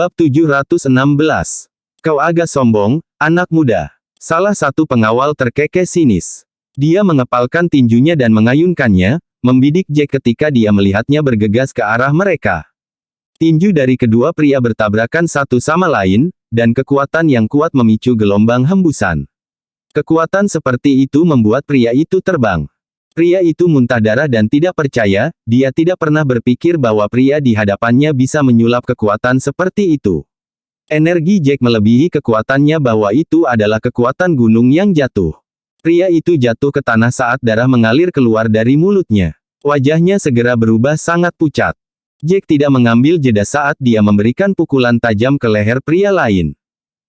Bab 716. Kau agak sombong, anak muda. Salah satu pengawal terkekeh sinis. Dia mengepalkan tinjunya dan mengayunkannya, membidik Jack ketika dia melihatnya bergegas ke arah mereka. Tinju dari kedua pria bertabrakan satu sama lain, dan kekuatan yang kuat memicu gelombang hembusan. Kekuatan seperti itu membuat pria itu terbang. Pria itu muntah darah dan tidak percaya, dia tidak pernah berpikir bahwa pria di hadapannya bisa menyulap kekuatan seperti itu. Energi Jack melebihi kekuatannya bahwa itu adalah kekuatan gunung yang jatuh. Pria itu jatuh ke tanah saat darah mengalir keluar dari mulutnya. Wajahnya segera berubah sangat pucat. Jack tidak mengambil jeda saat dia memberikan pukulan tajam ke leher pria lain.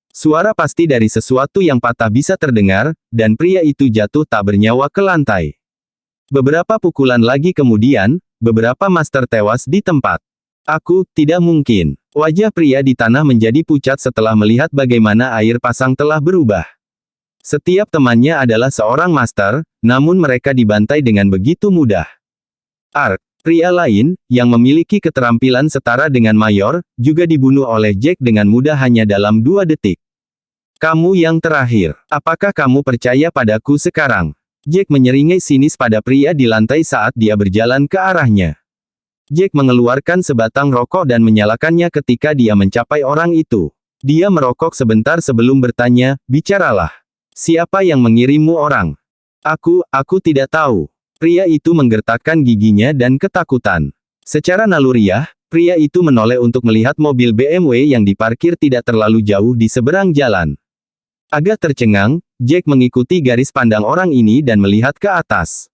Suara pasti dari sesuatu yang patah bisa terdengar, dan pria itu jatuh tak bernyawa ke lantai. Beberapa pukulan lagi kemudian, beberapa master tewas di tempat. Aku, tidak mungkin. Wajah pria di tanah menjadi pucat setelah melihat bagaimana air pasang telah berubah. Setiap temannya adalah seorang master, namun mereka dibantai dengan begitu mudah. Ark, pria lain, yang memiliki keterampilan setara dengan mayor, juga dibunuh oleh Jack dengan mudah hanya dalam 2 detik. Kamu yang terakhir. Apakah kamu percaya padaku sekarang? Jack menyeringai sinis pada pria di lantai saat dia berjalan ke arahnya. Jack mengeluarkan sebatang rokok dan menyalakannya ketika dia mencapai orang itu. Dia merokok sebentar sebelum bertanya, bicaralah. Siapa yang mengirimmu orang? Aku tidak tahu. Pria itu menggertakkan giginya dan ketakutan. Secara naluriah, pria itu menoleh untuk melihat mobil BMW yang diparkir tidak terlalu jauh di seberang jalan. Agak tercengang, Jack mengikuti garis pandang orang ini dan melihat ke atas.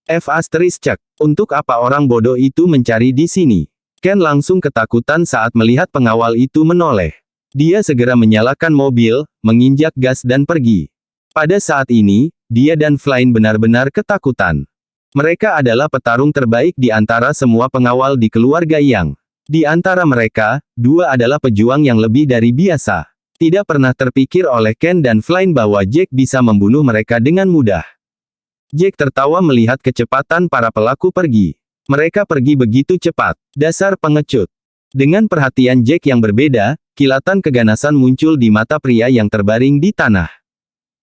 Cek. Untuk apa orang bodoh itu mencari di sini? Ken langsung ketakutan saat melihat pengawal itu menoleh. Dia segera menyalakan mobil, menginjak gas dan pergi. Pada saat ini, dia dan Flynn benar-benar ketakutan. Mereka adalah petarung terbaik di antara semua pengawal di keluarga Yang. Di antara mereka, 2 adalah pejuang yang lebih dari biasa. Tidak pernah terpikir oleh Ken dan Flynn bahwa Jack bisa membunuh mereka dengan mudah. Jack tertawa melihat kecepatan para pelaku pergi. Mereka pergi begitu cepat. Dasar pengecut. Dengan perhatian Jack yang berbeda, kilatan keganasan muncul di mata pria yang terbaring di tanah.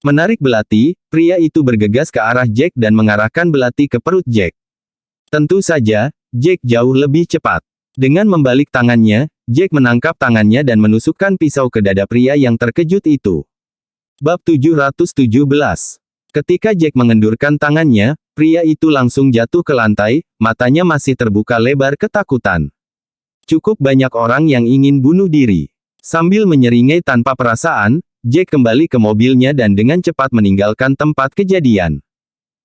Menarik belati, pria itu bergegas ke arah Jack dan mengarahkan belati ke perut Jack. Tentu saja, Jack jauh lebih cepat. Dengan membalik tangannya, Jack menangkap tangannya dan menusukkan pisau ke dada pria yang terkejut itu. Bab 717. Ketika Jack mengendurkan tangannya, pria itu langsung jatuh ke lantai, matanya masih terbuka lebar ketakutan. Cukup banyak orang yang ingin bunuh diri. Sambil menyeringai tanpa perasaan, Jack kembali ke mobilnya dan dengan cepat meninggalkan tempat kejadian.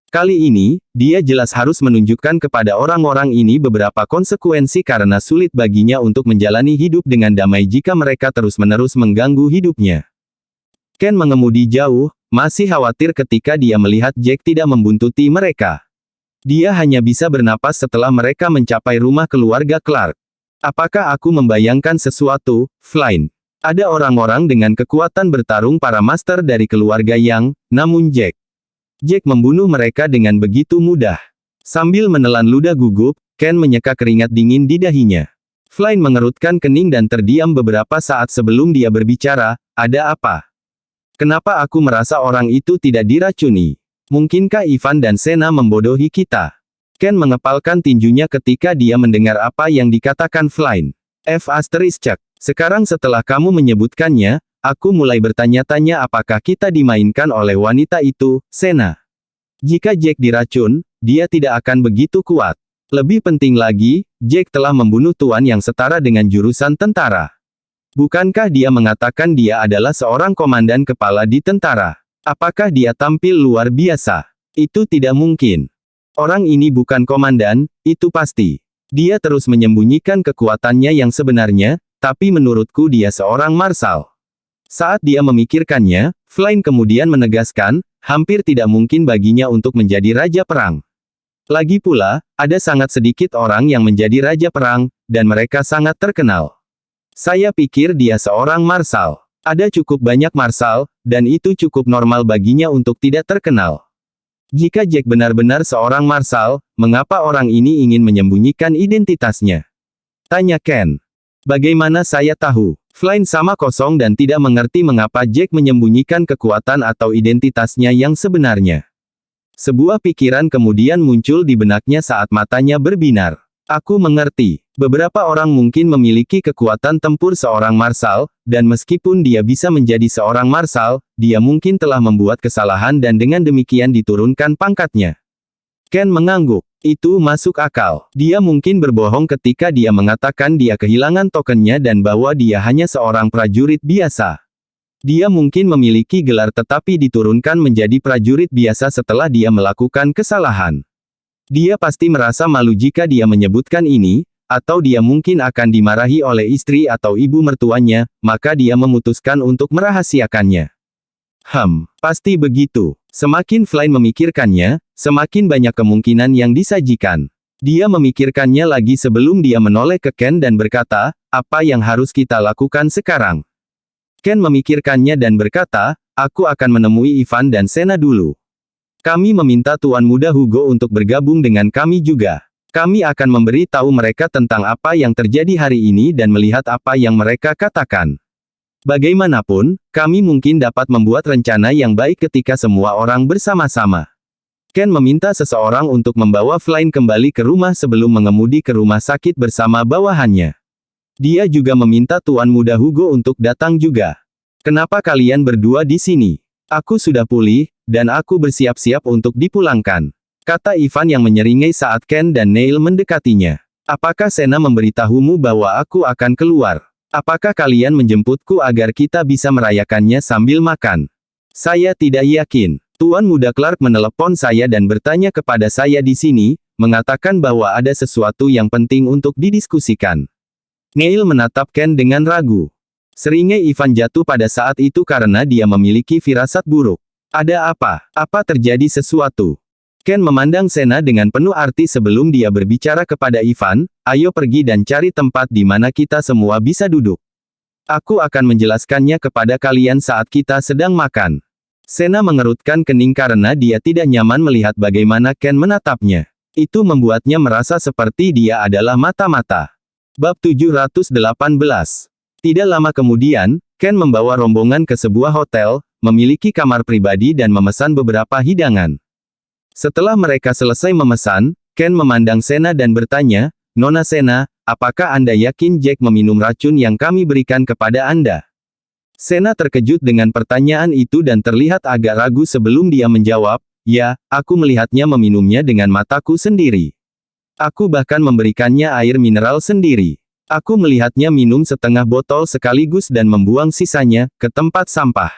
Kali ini, dia jelas harus menunjukkan kepada orang-orang ini beberapa konsekuensi karena sulit baginya untuk menjalani hidup dengan damai jika mereka terus-menerus mengganggu hidupnya. Ken mengemudi jauh, masih khawatir ketika dia melihat Jack tidak membuntuti mereka. Dia hanya bisa bernapas setelah mereka mencapai rumah keluarga Clark. Apakah aku membayangkan sesuatu, Flynn? Ada orang-orang dengan kekuatan bertarung para master dari keluarga Yang, namun Jack membunuh mereka dengan begitu mudah. Sambil menelan ludah gugup, Ken menyeka keringat dingin di dahinya. Flynn mengerutkan kening dan terdiam beberapa saat sebelum dia berbicara, ada apa? Kenapa aku merasa orang itu tidak diracuni? Mungkinkah Ivan dan Sena membodohi kita? Ken mengepalkan tinjunya ketika dia mendengar apa yang dikatakan Flynn. Cek. Sekarang setelah kamu menyebutkannya, aku mulai bertanya-tanya apakah kita dimainkan oleh wanita itu, Sena. Jika Jack diracun, dia tidak akan begitu kuat. Lebih penting lagi, Jack telah membunuh tuan yang setara dengan jurusan tentara. Bukankah dia mengatakan dia adalah seorang komandan kepala di tentara? Apakah dia tampil luar biasa? Itu tidak mungkin. Orang ini bukan komandan, itu pasti. Dia terus menyembunyikan kekuatannya yang sebenarnya, tapi menurutku dia seorang marsal. Saat dia memikirkannya, Flynn kemudian menegaskan, hampir tidak mungkin baginya untuk menjadi raja perang. Lagi pula, ada sangat sedikit orang yang menjadi raja perang, dan mereka sangat terkenal. Saya pikir dia seorang marsal. Ada cukup banyak marsal, dan itu cukup normal baginya untuk tidak terkenal. Jika Jack benar-benar seorang marsal, mengapa orang ini ingin menyembunyikan identitasnya? Tanya Ken. Bagaimana saya tahu? Flynn sama kosong dan tidak mengerti mengapa Jack menyembunyikan kekuatan atau identitasnya yang sebenarnya. Sebuah pikiran kemudian muncul di benaknya saat matanya berbinar. Aku mengerti. Beberapa orang mungkin memiliki kekuatan tempur seorang marshal, dan meskipun dia bisa menjadi seorang marshal, dia mungkin telah membuat kesalahan dan dengan demikian diturunkan pangkatnya. Ken mengangguk. Itu masuk akal. Dia mungkin berbohong ketika dia mengatakan dia kehilangan tokennya dan bahwa dia hanya seorang prajurit biasa. Dia mungkin memiliki gelar tetapi diturunkan menjadi prajurit biasa setelah dia melakukan kesalahan. Dia pasti merasa malu jika dia menyebutkan ini, atau dia mungkin akan dimarahi oleh istri atau ibu mertuanya, maka dia memutuskan untuk merahasiakannya. Pasti begitu. Semakin Flynn memikirkannya, semakin banyak kemungkinan yang disajikan. Dia memikirkannya lagi sebelum dia menoleh ke Ken dan berkata, apa yang harus kita lakukan sekarang? Ken memikirkannya dan berkata, aku akan menemui Ivan dan Sena dulu. Kami meminta Tuan Muda Hugo untuk bergabung dengan kami juga. Kami akan memberi tahu mereka tentang apa yang terjadi hari ini dan melihat apa yang mereka katakan. Bagaimanapun, kami mungkin dapat membuat rencana yang baik ketika semua orang bersama-sama. Ken meminta seseorang untuk membawa Flynn kembali ke rumah sebelum mengemudi ke rumah sakit bersama bawahannya. Dia juga meminta Tuan Muda Hugo untuk datang juga. Kenapa kalian berdua di sini? Aku sudah pulih, dan aku bersiap-siap untuk dipulangkan, kata Ivan yang menyeringai saat Ken dan Neil mendekatinya. Apakah Sena memberitahumu bahwa aku akan keluar? Apakah kalian menjemputku agar kita bisa merayakannya sambil makan? Saya tidak yakin. Tuan Muda Clark menelepon saya dan bertanya kepada saya di sini, mengatakan bahwa ada sesuatu yang penting untuk didiskusikan. Neil menatap Ken dengan ragu. Seringai Ivan jatuh pada saat itu karena dia memiliki firasat buruk. Ada apa? Apa terjadi sesuatu? Ken memandang Sena dengan penuh arti sebelum dia berbicara kepada Ivan, ayo pergi dan cari tempat di mana kita semua bisa duduk. Aku akan menjelaskannya kepada kalian saat kita sedang makan. Sena mengerutkan kening karena dia tidak nyaman melihat bagaimana Ken menatapnya. Itu membuatnya merasa seperti dia adalah mata-mata. Bab 718. Tidak lama kemudian, Ken membawa rombongan ke sebuah hotel, memiliki kamar pribadi dan memesan beberapa hidangan. Setelah mereka selesai memesan, Ken memandang Sena dan bertanya, Nona Sena, apakah Anda yakin Jack meminum racun yang kami berikan kepada Anda? Sena terkejut dengan pertanyaan itu dan terlihat agak ragu sebelum dia menjawab, ya, aku melihatnya meminumnya dengan mataku sendiri. Aku bahkan memberikannya air mineral sendiri. Aku melihatnya minum setengah botol sekaligus dan membuang sisanya ke tempat sampah.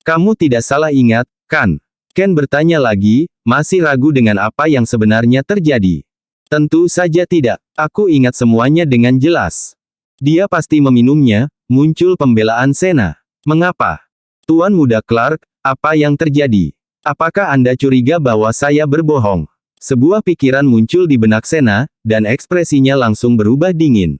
Kamu tidak salah ingat, kan? Ken bertanya lagi, masih ragu dengan apa yang sebenarnya terjadi. Tentu saja tidak. Aku ingat semuanya dengan jelas. Dia pasti meminumnya. Muncul pembelaan Sena. Mengapa? Tuan Muda Clark, apa yang terjadi? Apakah Anda curiga bahwa saya berbohong? Sebuah pikiran muncul di benak Sena, dan ekspresinya langsung berubah dingin.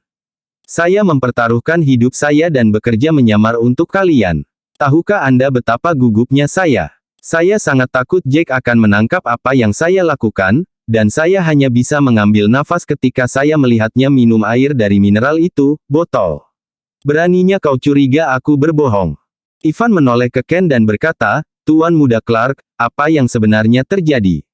Saya mempertaruhkan hidup saya dan bekerja menyamar untuk kalian. Tahukah Anda betapa gugupnya saya? Saya sangat takut Jack akan menangkap apa yang saya lakukan, dan saya hanya bisa mengambil nafas ketika saya melihatnya minum air dari mineral itu, botol. Beraninya kau curiga aku berbohong. Ivan menoleh ke Ken dan berkata, Tuan Muda Clark, apa yang sebenarnya terjadi?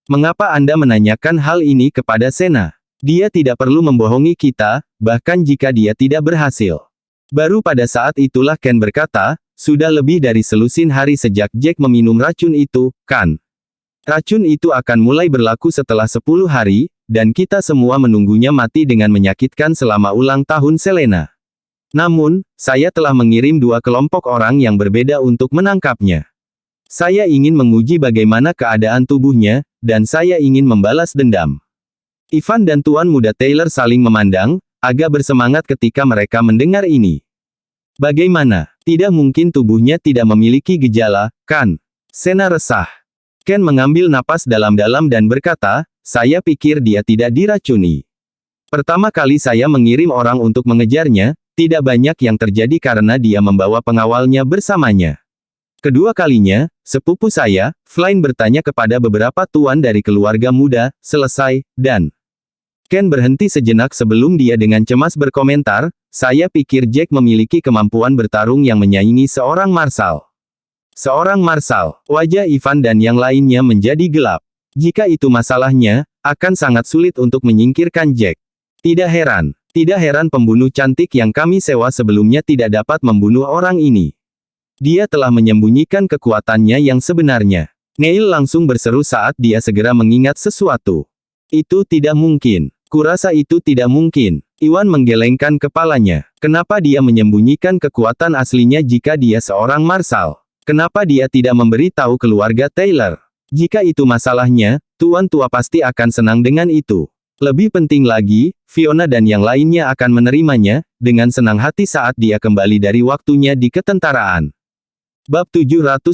Mengapa Anda menanyakan hal ini kepada Sena? Dia tidak perlu membohongi kita, bahkan jika dia tidak berhasil. Baru pada saat itulah Ken berkata, sudah lebih dari selusin hari sejak Jack meminum racun itu, kan? Racun itu akan mulai berlaku setelah 10 hari, dan kita semua menunggunya mati dengan menyakitkan selama ulang tahun Selena. Namun, saya telah mengirim 2 kelompok orang yang berbeda untuk menangkapnya. Saya ingin menguji bagaimana keadaan tubuhnya, dan saya ingin membalas dendam. Ivan dan Tuan Muda Taylor saling memandang, agak bersemangat ketika mereka mendengar ini. Bagaimana? Tidak mungkin tubuhnya tidak memiliki gejala, kan? Sena resah. Ken mengambil napas dalam-dalam dan berkata, saya pikir dia tidak diracuni. Pertama kali saya mengirim orang untuk mengejarnya, tidak banyak yang terjadi karena dia membawa pengawalnya bersamanya. Kedua kalinya, sepupu saya, Flynn bertanya kepada beberapa tuan dari keluarga muda, selesai, dan Ken berhenti sejenak sebelum dia dengan cemas berkomentar, saya pikir Jack memiliki kemampuan bertarung yang menyaingi seorang Marshal. Seorang Marshal. Wajah Ivan dan yang lainnya menjadi gelap. Jika itu masalahnya, akan sangat sulit untuk menyingkirkan Jack. Tidak heran pembunuh cantik yang kami sewa sebelumnya tidak dapat membunuh orang ini. Dia telah menyembunyikan kekuatannya yang sebenarnya. Neil langsung berseru saat dia segera mengingat sesuatu. Itu tidak mungkin. Kurasa itu tidak mungkin. Iwan menggelengkan kepalanya. Kenapa dia menyembunyikan kekuatan aslinya jika dia seorang Marshal? Kenapa dia tidak memberi tahu keluarga Taylor? Jika itu masalahnya, Tuan Tua pasti akan senang dengan itu. Lebih penting lagi, Fiona dan yang lainnya akan menerimanya, dengan senang hati saat dia kembali dari waktunya di ketentaraan. Bab 719.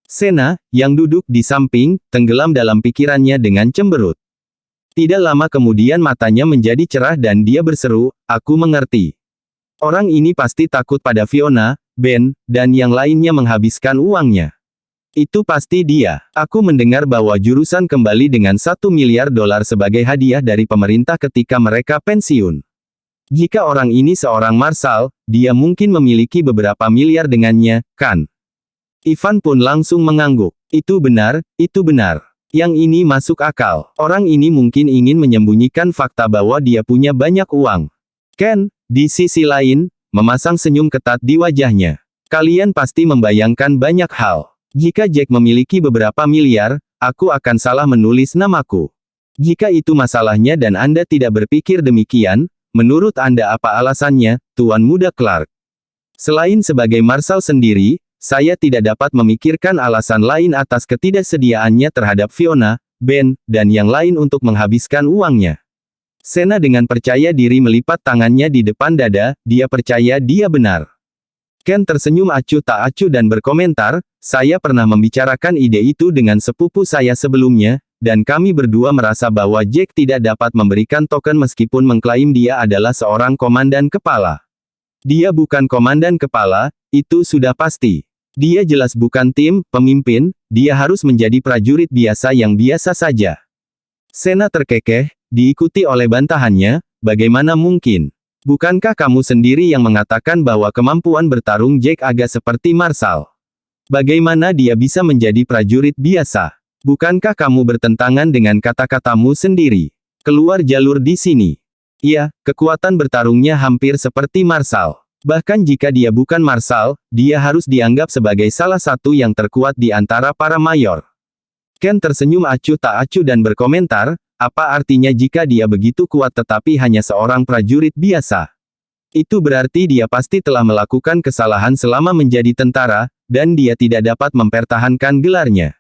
Sena, yang duduk di samping, tenggelam dalam pikirannya dengan cemberut. Tidak lama kemudian matanya menjadi cerah dan dia berseru, aku mengerti. Orang ini pasti takut pada Fiona, Ben, dan yang lainnya menghabiskan uangnya. Itu pasti dia. Aku mendengar bahwa jurusan kembali dengan $1 miliar sebagai hadiah dari pemerintah ketika mereka pensiun. Jika orang ini seorang Marshal, dia mungkin memiliki beberapa miliar dengannya, kan? Ivan pun langsung mengangguk. Itu benar, itu benar. Yang ini masuk akal. Orang ini mungkin ingin menyembunyikan fakta bahwa dia punya banyak uang. Ken, di sisi lain, memasang senyum ketat di wajahnya. Kalian pasti membayangkan banyak hal. Jika Jack memiliki beberapa miliar, aku akan salah menulis namaku. Jika itu masalahnya dan Anda tidak berpikir demikian, menurut Anda apa alasannya, Tuan Muda Clark? Selain sebagai Marshal sendiri, saya tidak dapat memikirkan alasan lain atas ketidaksediaannya terhadap Fiona, Ben, dan yang lain untuk menghabiskan uangnya. Sena dengan percaya diri melipat tangannya di depan dada, dia percaya dia benar. Ken tersenyum acuh tak acuh dan berkomentar, saya pernah membicarakan ide itu dengan sepupu saya sebelumnya, dan kami berdua merasa bahwa Jack tidak dapat memberikan token meskipun mengklaim dia adalah seorang komandan kepala. Dia bukan komandan kepala, itu sudah pasti. Dia jelas bukan tim, pemimpin, dia harus menjadi prajurit biasa yang biasa saja. Sena terkekeh, diikuti oleh bantahannya, bagaimana mungkin? Bukankah kamu sendiri yang mengatakan bahwa kemampuan bertarung Jack agak seperti Marshal? Bagaimana dia bisa menjadi prajurit biasa? Bukankah kamu bertentangan dengan kata-katamu sendiri? Keluar jalur di sini. Iya, kekuatan bertarungnya hampir seperti Marshal. Bahkan jika dia bukan Marshal, dia harus dianggap sebagai salah satu yang terkuat di antara para mayor. Ken tersenyum acuh tak acuh dan berkomentar, apa artinya jika dia begitu kuat tetapi hanya seorang prajurit biasa? Itu berarti dia pasti telah melakukan kesalahan selama menjadi tentara, dan dia tidak dapat mempertahankan gelarnya.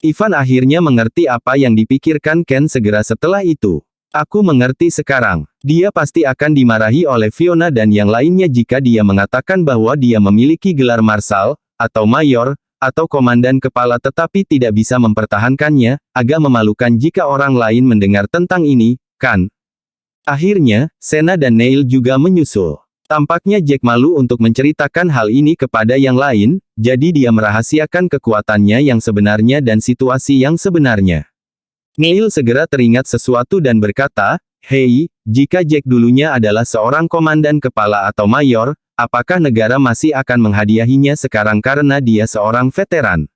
Ivan akhirnya mengerti apa yang dipikirkan Ken segera setelah itu. Aku mengerti sekarang. Dia pasti akan dimarahi oleh Fiona dan yang lainnya jika dia mengatakan bahwa dia memiliki gelar Marshal, atau Mayor, atau Komandan Kepala tetapi tidak bisa mempertahankannya. Agak memalukan jika orang lain mendengar tentang ini, kan? Akhirnya, Sena dan Neil juga menyusul. Tampaknya Jack malu untuk menceritakan hal ini kepada yang lain, jadi dia merahasiakan kekuatannya yang sebenarnya dan situasi yang sebenarnya. Neil segera teringat sesuatu dan berkata, hei, jika Jack dulunya adalah seorang komandan kepala atau mayor, apakah negara masih akan menghadiahinya sekarang karena dia seorang veteran?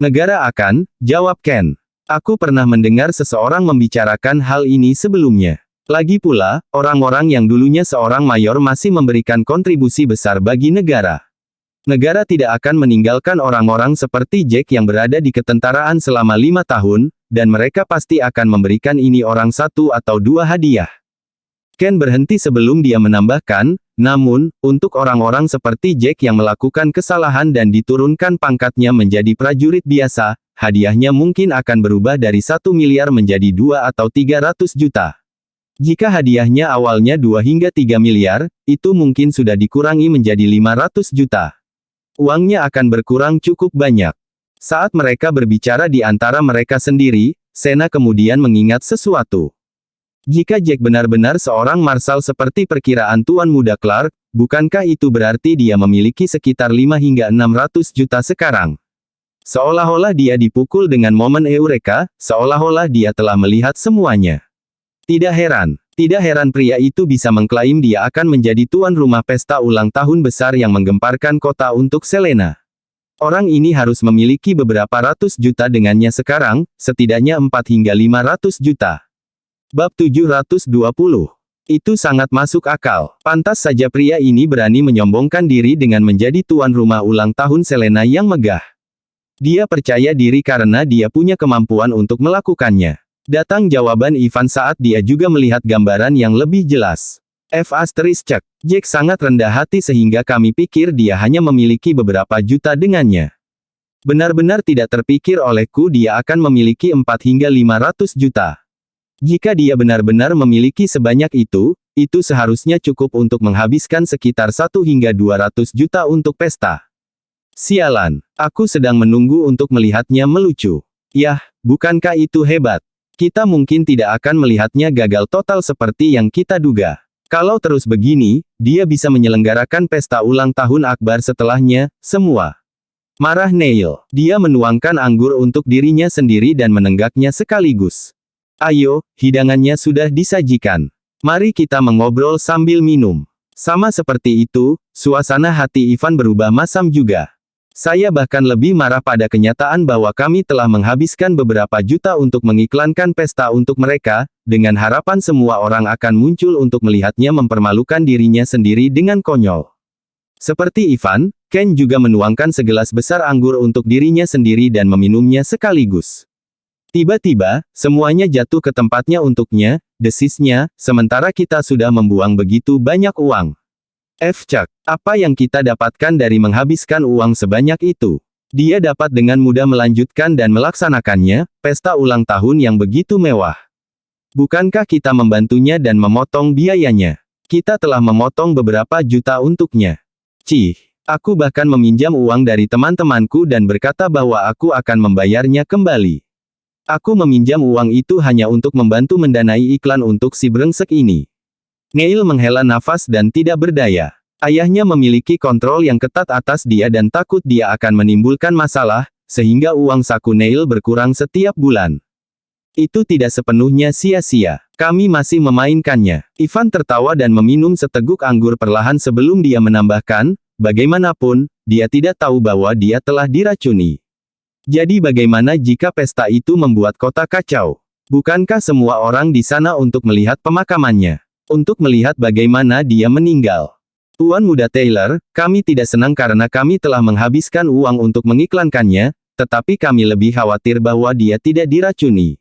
Negara akan, jawab Ken. Aku pernah mendengar seseorang membicarakan hal ini sebelumnya. Lagi pula, orang-orang yang dulunya seorang mayor masih memberikan kontribusi besar bagi negara. Negara tidak akan meninggalkan orang-orang seperti Jack yang berada di ketentaraan selama 5 tahun, dan mereka pasti akan memberikan ini orang 1 atau 2 hadiah. Ken berhenti sebelum dia menambahkan, namun, untuk orang-orang seperti Jack yang melakukan kesalahan dan diturunkan pangkatnya menjadi prajurit biasa, hadiahnya mungkin akan berubah dari 1 miliar menjadi 2 atau 300 juta. Jika hadiahnya awalnya 2 hingga 3 miliar, itu mungkin sudah dikurangi menjadi 500 juta. Uangnya akan berkurang cukup banyak. Saat mereka berbicara di antara mereka sendiri, Sena kemudian mengingat sesuatu. Jika Jack benar-benar seorang Marshal seperti perkiraan Tuan Muda Clark, bukankah itu berarti dia memiliki sekitar 5 hingga 600 juta sekarang? Seolah-olah dia dipukul dengan momen eureka, seolah-olah dia telah melihat semuanya. Tidak heran pria itu bisa mengklaim dia akan menjadi tuan rumah pesta ulang tahun besar yang menggemparkan kota untuk Selena. Orang ini harus memiliki beberapa ratus juta dengannya sekarang, setidaknya 4 hingga 500 juta. Bab 720. Itu sangat masuk akal. Pantas saja pria ini berani menyombongkan diri dengan menjadi tuan rumah ulang tahun Selena yang megah. Dia percaya diri karena dia punya kemampuan untuk melakukannya. Datang jawaban Ivan saat dia juga melihat gambaran yang lebih jelas. F***, Jack sangat rendah hati sehingga kami pikir dia hanya memiliki beberapa juta dengannya. Benar-benar tidak terpikir olehku dia akan memiliki 4 hingga 500 juta. Jika dia benar-benar memiliki sebanyak itu seharusnya cukup untuk menghabiskan sekitar 1 hingga 200 juta untuk pesta. Sialan, aku sedang menunggu untuk melihatnya melucu. Yah, bukankah itu hebat? Kita mungkin tidak akan melihatnya gagal total seperti yang kita duga. Kalau terus begini, dia bisa menyelenggarakan pesta ulang tahun akbar setelahnya, semua. Marah Neil. Dia menuangkan anggur untuk dirinya sendiri dan menenggaknya sekaligus. Ayo, hidangannya sudah disajikan. Mari kita mengobrol sambil minum. Sama seperti itu, suasana hati Ivan berubah masam juga. Saya bahkan lebih marah pada kenyataan bahwa kami telah menghabiskan beberapa juta untuk mengiklankan pesta untuk mereka, dengan harapan semua orang akan muncul untuk melihatnya mempermalukan dirinya sendiri dengan konyol. Seperti Ivan, Ken juga menuangkan segelas besar anggur untuk dirinya sendiri dan meminumnya sekaligus. Tiba-tiba, semuanya jatuh ke tempatnya untuknya, desisnya, sementara kita sudah membuang begitu banyak uang. Chuck, apa yang kita dapatkan dari menghabiskan uang sebanyak itu? Dia dapat dengan mudah melanjutkan dan melaksanakannya, pesta ulang tahun yang begitu mewah. Bukankah kita membantunya dan memotong biayanya? Kita telah memotong beberapa juta untuknya. Aku bahkan meminjam uang dari teman-temanku dan berkata bahwa aku akan membayarnya kembali. Aku meminjam uang itu hanya untuk membantu mendanai iklan untuk si brengsek ini. Neil menghela nafas dan tidak berdaya. Ayahnya memiliki kontrol yang ketat atas dia dan takut dia akan menimbulkan masalah, sehingga uang saku Neil berkurang setiap bulan. Itu tidak sepenuhnya sia-sia. Kami masih memainkannya. Ivan tertawa dan meminum seteguk anggur perlahan sebelum dia menambahkan, bagaimanapun, dia tidak tahu bahwa dia telah diracuni. Jadi bagaimana jika pesta itu membuat kota kacau? Bukankah semua orang di sana untuk melihat pemakamannya? Untuk melihat bagaimana dia meninggal. Tuan Muda Taylor, kami tidak senang karena kami telah menghabiskan uang untuk mengiklankannya, tetapi kami lebih khawatir bahwa dia tidak diracuni.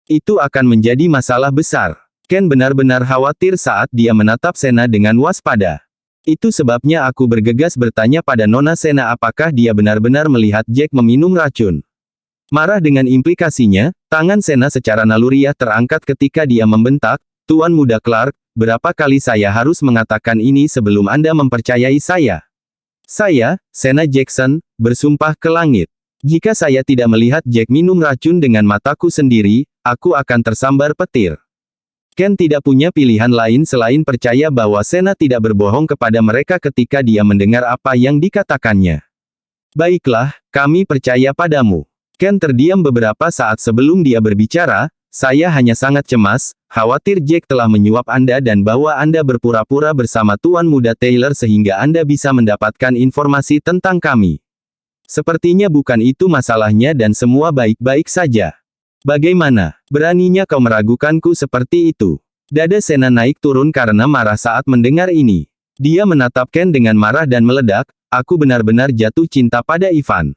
Itu akan menjadi masalah besar. Ken benar-benar khawatir saat dia menatap Sena dengan waspada. Itu sebabnya aku bergegas bertanya pada Nona Sena apakah dia benar-benar melihat Jack meminum racun. Marah dengan implikasinya, tangan Sena secara naluriah terangkat ketika dia membentak, Tuan Muda Clark, berapa kali saya harus mengatakan ini sebelum Anda mempercayai saya? Saya, Sena Jackson, bersumpah ke langit. Jika saya tidak melihat Jack minum racun dengan mataku sendiri, aku akan tersambar petir. Ken tidak punya pilihan lain selain percaya bahwa Sena tidak berbohong kepada mereka ketika dia mendengar apa yang dikatakannya. Baiklah, kami percaya padamu. Ken terdiam beberapa saat sebelum dia berbicara, saya hanya sangat cemas, khawatir Jack telah menyuap Anda dan bahwa Anda berpura-pura bersama Tuan Muda Taylor sehingga Anda bisa mendapatkan informasi tentang kami. Sepertinya bukan itu masalahnya dan semua baik-baik saja. Bagaimana? Beraninya kau meragukanku seperti itu? Dada Sena naik turun karena marah saat mendengar ini. Dia menatap Ken dengan marah dan meledak, aku benar-benar jatuh cinta pada Ivan.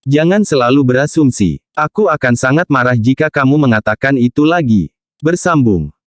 Jangan selalu berasumsi. Aku akan sangat marah jika kamu mengatakan itu lagi. Bersambung.